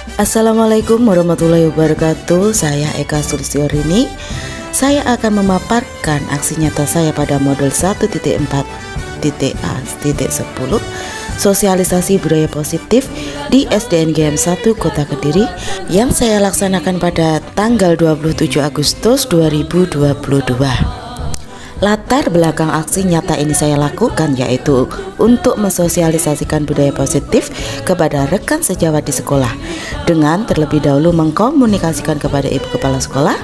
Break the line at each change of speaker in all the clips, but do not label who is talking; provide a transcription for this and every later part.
Assalamualaikum warahmatullahi wabarakatuh. Saya Eka Sulistyorini. Saya akan memaparkan aksi nyata saya pada modul 1.4.A.10 sosialisasi budaya positif di SDN GM 1 Kota Kediri yang saya laksanakan pada tanggal 27 Agustus 2022. Latar belakang aksi nyata ini saya lakukan yaitu untuk mensosialisasikan budaya positif kepada rekan sejawat di sekolah dengan terlebih dahulu mengkomunikasikan kepada ibu kepala sekolah.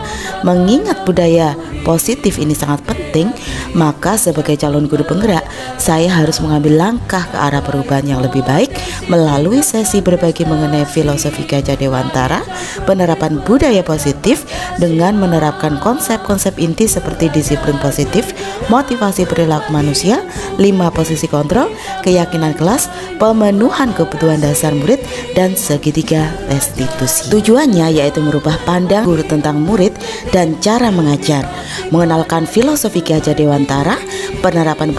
Mengingat budaya positif ini sangat penting, maka sebagai calon guru penggerak saya harus mengambil langkah ke arah perubahan yang lebih baik melalui sesi berbagi mengenai filosofi Gajah Dewantara, penerapan budaya positif dengan menerapkan konsep-konsep inti seperti disiplin positif, motivasi perilaku manusia, 5 posisi kontrol, keyakinan kelas, pemenuhan kebutuhan dasar murid, dan segitiga restitusi. Tujuannya yaitu merubah pandang guru tentang murid dan cara mengajar, mengenalkan filosofi Gajah Dewantara, penerapan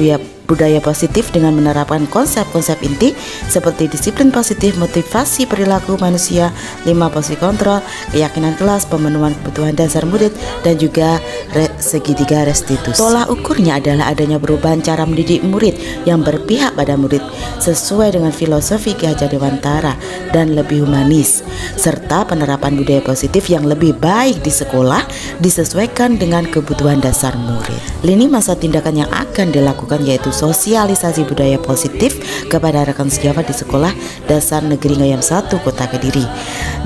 budaya positif dengan menerapkan konsep-konsep inti seperti disiplin positif, motivasi perilaku manusia, 5 posisi kontrol, keyakinan kelas, pemenuhan kebutuhan dasar murid, dan juga segitiga restitusi. Tolak ukurnya adalah adanya perubahan cara mendidik murid yang berpihak pada murid sesuai dengan filosofi Gajah Dewantara dan lebih humanis, serta penerapan budaya positif yang lebih baik di sekolah disesuaikan dengan kebutuhan dasar murid. Lini masa tindakan yang akan dilakukan yaitu sosialisasi budaya positif kepada rekan sejawat di sekolah dasar negeri Ngayam 1 Kota Kediri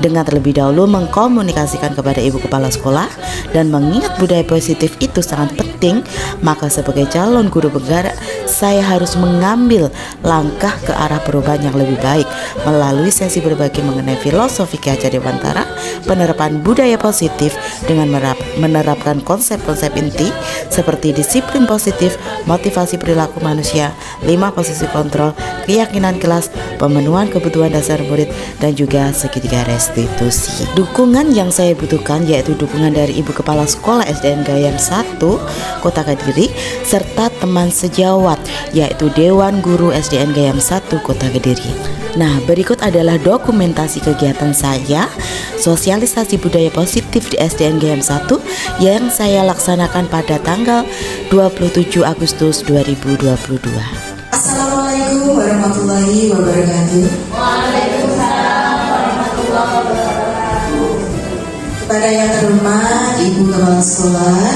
dengan terlebih dahulu mengkomunikasikan kepada ibu kepala sekolah. Dan mengingat budaya positif itu sangat penting, maka sebagai calon guru penggerak saya harus mengambil langkah ke arah perubahan yang lebih baik melalui sesi berbagi mengenai filosofi Gajah Dewantara, penerapan budaya positif dengan menerapkan konsep-konsep inti seperti disiplin positif, motivasi perilaku manusia, 5 posisi kontrol, keyakinan kelas, pemenuhan kebutuhan dasar murid, dan juga segitiga restitusi. Dukungan yang saya butuhkan yaitu dukungan dari ibu kepala sekolah SDN Gayam 1 Kota Kediri serta teman sejawat yaitu Dewan Guru SDN Gayam 1 Kota Kediri. Nah, berikut adalah dokumentasi kegiatan saya sosialisasi budaya positif di SDN GM 1 yang saya laksanakan pada tanggal 27 Agustus 2022.
Assalamualaikum warahmatullahi wabarakatuh.
Waalaikumsalam warahmatullahi wabarakatuh.
Kepada yang terhormat Ibu Kepala Sekolah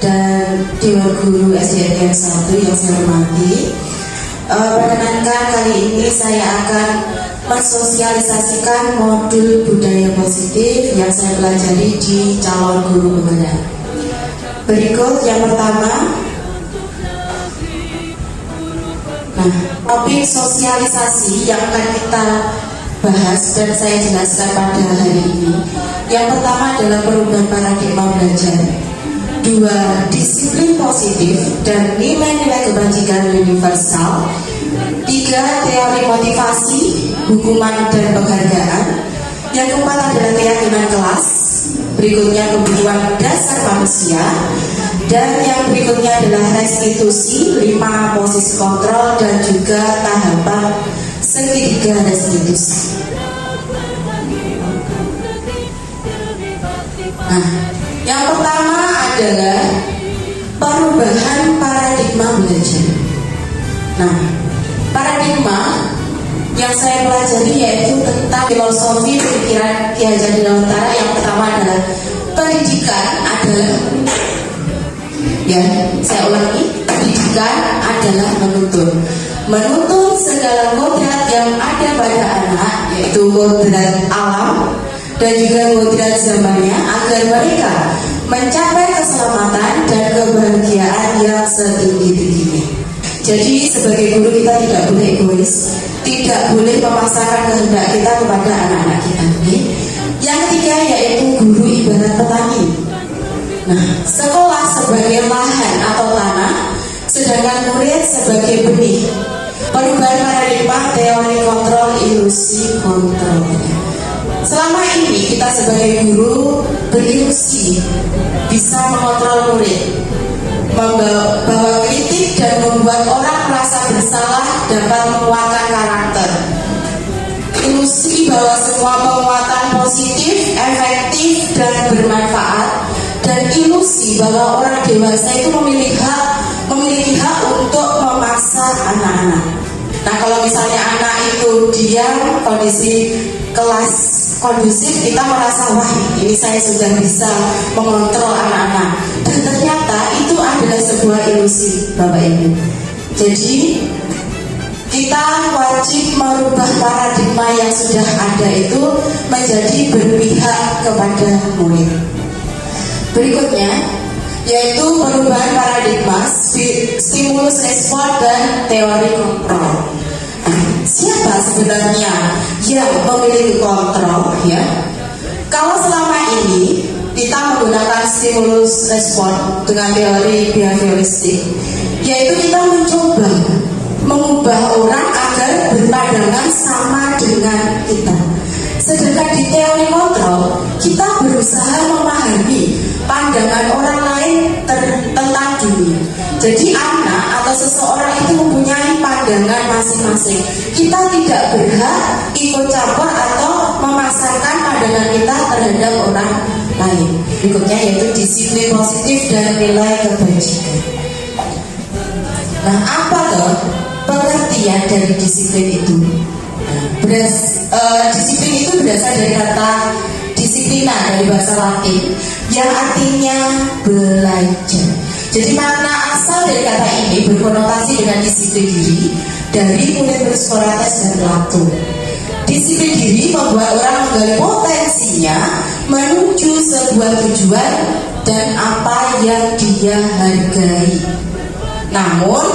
dan Dewan Guru SDN GM 1 yang saya hormati, perkenankan kali ini saya akan mensosialisasikan modul budaya positif yang saya pelajari di calon guru penggerak. Berikut yang pertama. Nah, topik sosialisasi yang akan kita bahas dan saya jelaskan pada hari ini. Yang pertama adalah perubahan paradigma belajar. 2. Disiplin positif dan nilai-nilai kebajikan universal. 3. Teori motivasi, hukuman dan penghargaan. Yang keempat adalah keyakinan kelas. Berikutnya kebutuhan dasar manusia. Dan yang berikutnya adalah restitusi, 5 posisi kontrol, dan juga tahapan segitiga restitusi. Nah, yang pertama adalah perubahan paradigma belajar. Nah, paradigma yang saya pelajari yaitu tentang filosofi pemikiran Ki Hajar Dewantara. Yang pertama adalah pendidikan adalah, ya saya ulangi, pendidikan adalah menuntun segala kodrat yang ada pada anak, yaitu kodrat alam dan juga kodrat zamannya, agar mereka mencapai keselamatan dan kebahagiaan yang setinggi-tingginya. Jadi sebagai guru kita tidak boleh egois, tidak boleh memaksakan kehendak kita kepada anak-anak kita. Yang ketiga yaitu guru ibarat petani. Nah, sekolah sebagai lahan atau tanah, sedangkan murid sebagai benih. Perubahan paradigma, teori kontrol, ilusi kontrol. Selama ini kita sebagai guru berilusi bisa mengontrol murid, membawa kritik dan membuat orang merasa bersalah dapat menguatkan karakter. Ilusi bahwa semua penguatan positif, efektif, dan bermanfaat, dan ilusi bahwa orang dewasa itu memiliki hak untuk memaksa anak-anak. Nah, kalau misalnya anak itu diam, kondisi kelas kondusif, kita merasa wah ini saya sudah bisa mengontrol anak-anak, dan ternyata itu adalah sebuah ilusi, Bapak Ibu. Jadi kita wajib merubah paradigma yang sudah ada itu menjadi berpihak kepada murid. Berikutnya yaitu perubahan paradigma, stimulus respon, dan teori kontrol. Nah, siapa sebenarnya yang memiliki kontrol ya? Kalau selama ini kita menggunakan stimulus respon dengan teori behavioristik, yaitu kita mencoba mengubah orang agar berpandangan sama dengan kita. Sedangkan di teori kontrol, kita berusaha memahami pandangan orang lain tentang dunia. Jadi anak atau seseorang itu mempunyai pandangan masing-masing. Kita tidak berhak ikut campur atau memasarkan pandangan kita terhadap orang lain. Berikutnya yaitu disiplin positif dan nilai kebajikan. Nah, apa tuh pengertian dari disiplin itu? Disiplin itu berasal dari kata disiplina dari bahasa Latin yang artinya belajar. Jadi makna asal dari kata ini berkonotasi dengan disiplin diri dari murid-murid Sokrates dan Plato. Disiplin diri membuat orang menggali potensinya menuju sebuah tujuan dan apa yang dia hargai. Namun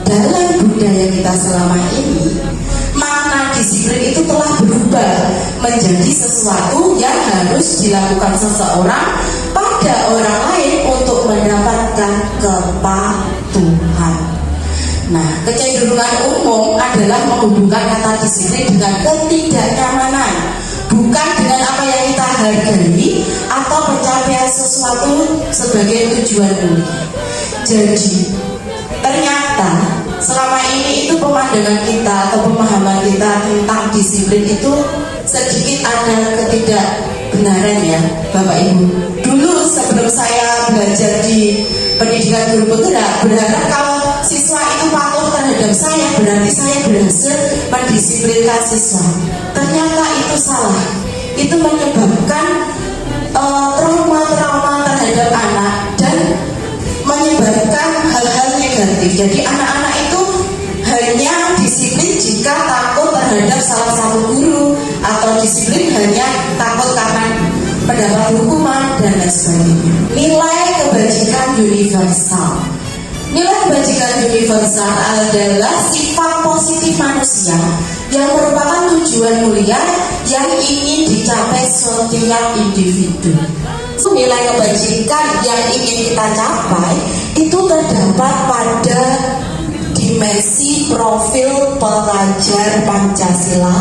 dalam budaya kita selama ini, makna disiplin itu telah berubah menjadi sesuatu yang harus dilakukan seseorang pada orang lain untuk mendapatkan kepatuhan. Nah, kecenderungan umum adalah menghubungkan kata disiplin dengan ketidaknyamanan, bukan dengan apa yang kita hargai atau pencapaian sesuatu sebagai tujuan mulia. Jadi ternyata selama ini itu pemandangan kita atau pemahaman kita tentang disiplin itu sedikit ada ketidakbenaran ya, Bapak Ibu. Dulu sebelum saya belajar di pendidikan guru penggerak, berharap kalau siswa itu patuh terhadap saya berarti saya berhasil mendisiplinkan siswa. Ternyata itu salah. Itu menyebabkan trauma-trauma terhadap anak dan menyebabkan hal-hal negatif. Jadi anak-anak itu hanya disiplin jika takut terhadap salah satu guru, atau disiplin hanya takut karena mendapat hukuman dan lain sebagainya. Nilai kebajikan universal. Nilai kebajikan universal adalah sifat positif manusia yang merupakan tujuan mulia yang ingin dicapai setiap individu. Nilai kebajikan yang ingin kita capai itu terdapat pada dimensi profil pelajar Pancasila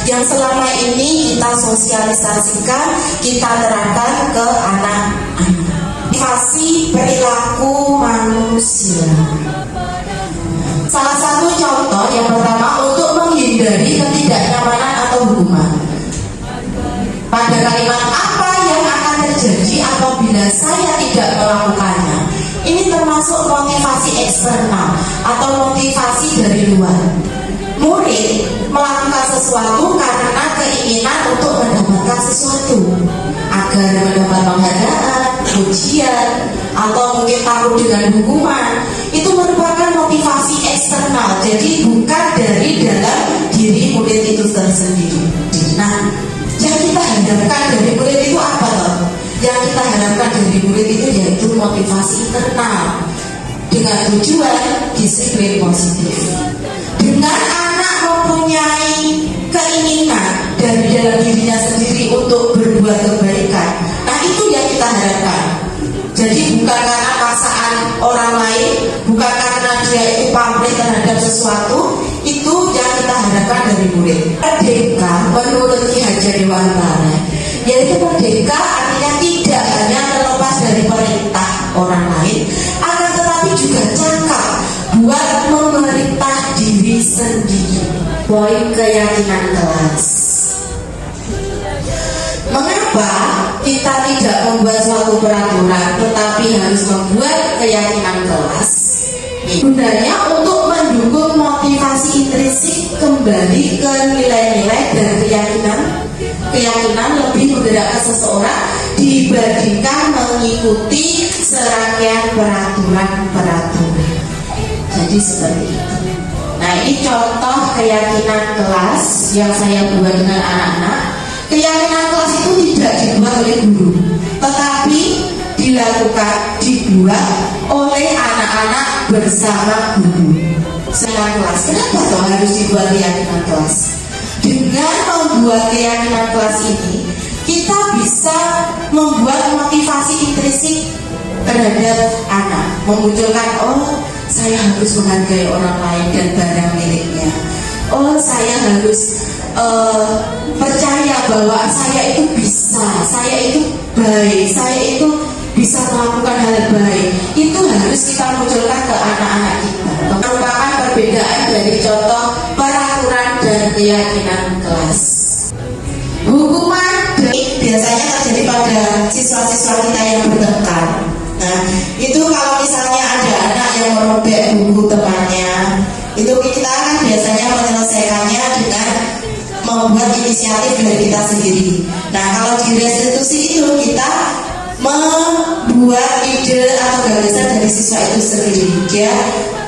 yang selama ini kita sosialisasikan, kita terapkan ke anak-anak. Motivasi perilaku manusia. Salah satu contoh yang pertama untuk menghindari ketidaknyamanan atau hukuman. Pada kalimat apa yang akan terjadi apabila saya tidak melakukannya, ini termasuk motivasi eksternal atau motivasi dari luar. Murid melakukan sesuatu karena keinginan untuk mendapatkan sesuatu, agar mendapat penghargaan, pujian, atau mungkin takut dengan hukuman. Itu merupakan motivasi eksternal, jadi bukan dari dalam diri murid itu tersendiri. Nah, yang kita harapkan dari murid itu apa loh? Yang kita harapkan dari murid itu yaitu motivasi internal dengan tujuan disiplin positif. Dengan anak mempunyai keinginan dari dalam dirinya sendiri untuk berbuat kebaikan, nah itu yang kita harapkan. Jadi bukan karena paksaan orang lain, bukan karena dia itu pamrih terhadap sesuatu, itu yang kita harapkan dari murid. Merdeka menurut Ki Hajar Dewantara, yaitu merdeka artinya tidak hanya terlepas dari perintah orang lain, akan tetapi juga cakap buat memerintah diri sendiri. Poin keyakinan kelas. Kenapa kita tidak membuat suatu peraturan tetapi harus membuat keyakinan kelas? Gunanya untuk mendukung motivasi intrinsik kembali ke nilai-nilai dan keyakinan lebih menggerakkan seseorang dibandingkan mengikuti serangkaian peraturan. Jadi seperti itu. Nah, ini contoh keyakinan kelas yang saya buat dengan anak-anak. Keyakinan kelas itu tidak dibuat oleh guru, tetapi dibuat oleh anak-anak bersama guru. Keyakinan kelas, kenapa toh harus dibuat keyakinan kelas? Dengan membuat keyakinan kelas ini, kita bisa membuat motivasi intrinsik terhadap anak, memunculkan, oh saya harus menghargai orang lain dan barang miliknya. Oh saya harus percaya bahwa saya itu bisa, saya itu baik, saya itu bisa melakukan hal baik. Itu harus kita munculkan ke anak-anak kita. Merupakan perbedaan dari contoh peraturan dan keyakinan kelas. Hukuman biasanya terjadi pada siswa-siswa kita yang bertengkar. Nah, itu kalau misalnya ada anak yang merobek buku temannya, itu kita kan biasanya menyelesaikannya dengan membuat inisiatif dari kita sendiri. Nah, kalau di restitusi itu kita membuat ide atau gagasan dari siswa itu sendiri. Dia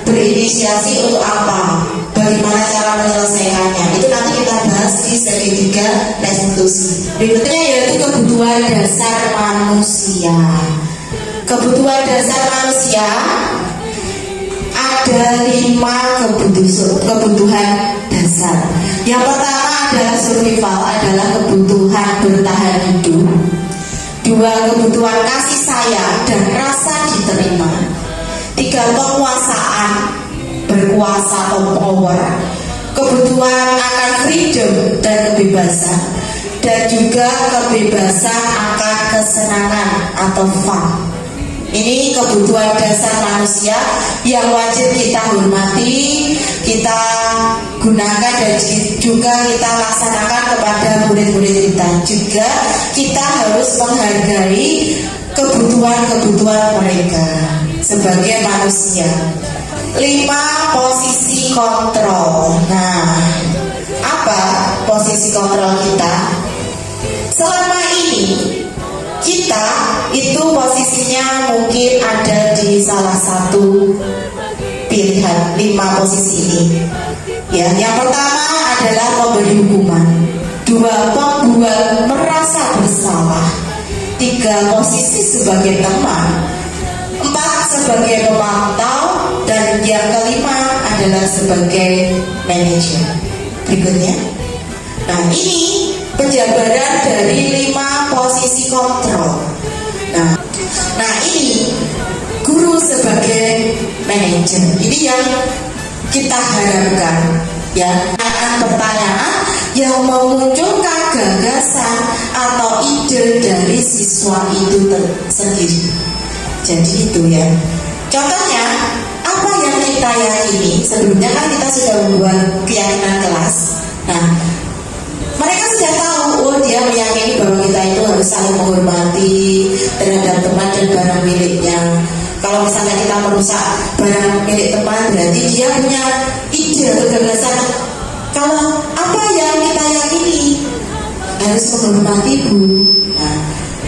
berinisiasi untuk apa, bagaimana cara menyelesaikannya. Itu nanti kita bahas di segi 3 restitusi. Berikutnya yaitu kebutuhan dasar manusia. Kebutuhan dasar manusia ada 5 kebutuhan dasar. Yang pertama adalah survival, adalah kebutuhan bertahan hidup. 2, kebutuhan kasih sayang dan rasa diterima. 3, penguasaan, berkuasa atau power. Kebutuhan akan freedom dan kebebasan. Dan juga kebebasan akan kesenangan atau fun. Ini kebutuhan dasar manusia yang wajib kita hormati, kita gunakan dan juga kita laksanakan kepada murid-murid kita. Juga kita harus menghargai kebutuhan-kebutuhan mereka sebagai manusia. 5, posisi kontrol. Nah, apa posisi kontrol kita? Selama ini kita itu posisinya mungkin ada di salah satu pilihan 5 posisi ini. Ya, yang pertama adalah pemberi hukuman. 2, pembuat merasa bersalah. 3, posisi sebagai teman. 4, sebagai pemantau. Dan yang kelima adalah sebagai manajer. Berikutnya. Nah, ini penjabaran dari 5 posisi kontrol. Nah ini guru sebagai manajer. Ini yang kita harapkan, ya. Pertanyaan yang memunculkan gagasan atau ide dari siswa itu sendiri. Jadi itu ya. Contohnya, apa yang kita yakini? Sebelumnya kan kita sudah membuat keyakinan kelas. Nah, mereka sudah tahu, oh dia meyakini bahwa kita itu harus saling menghormati terhadap teman dan barang miliknya. Kalau misalnya kita merusak barang milik teman, berarti dia punya ide atau gagasan. Kalau apa yang kita yakini harus menghormati Bu. Nah,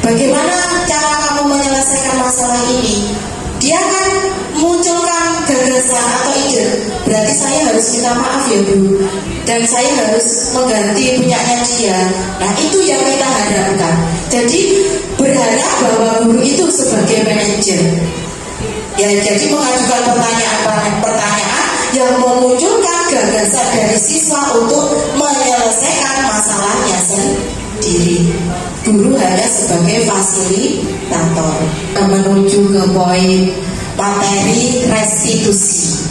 bagaimana cara kamu menyelesaikan masalah ini? Dia akan munculkan gagasan atau ide. Berarti saya harus minta maaf ya Bu, dan saya harus mengganti punyanya dia. Nah itu yang kita harapkan. Jadi berharap bahwa guru itu sebagai manajer, ya, jadi mengajukan pertanyaan yang memunculkan gagasan dari siswa untuk menyelesaikan masalahnya sendiri. Guru hanya sebagai fasilitator. Menuju ke poin materi restitusi.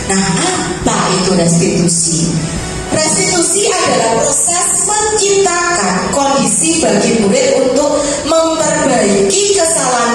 Nah, apa itu restitusi? Restitusi adalah proses menciptakan kondisi bagi murid untuk memperbaiki kesalahan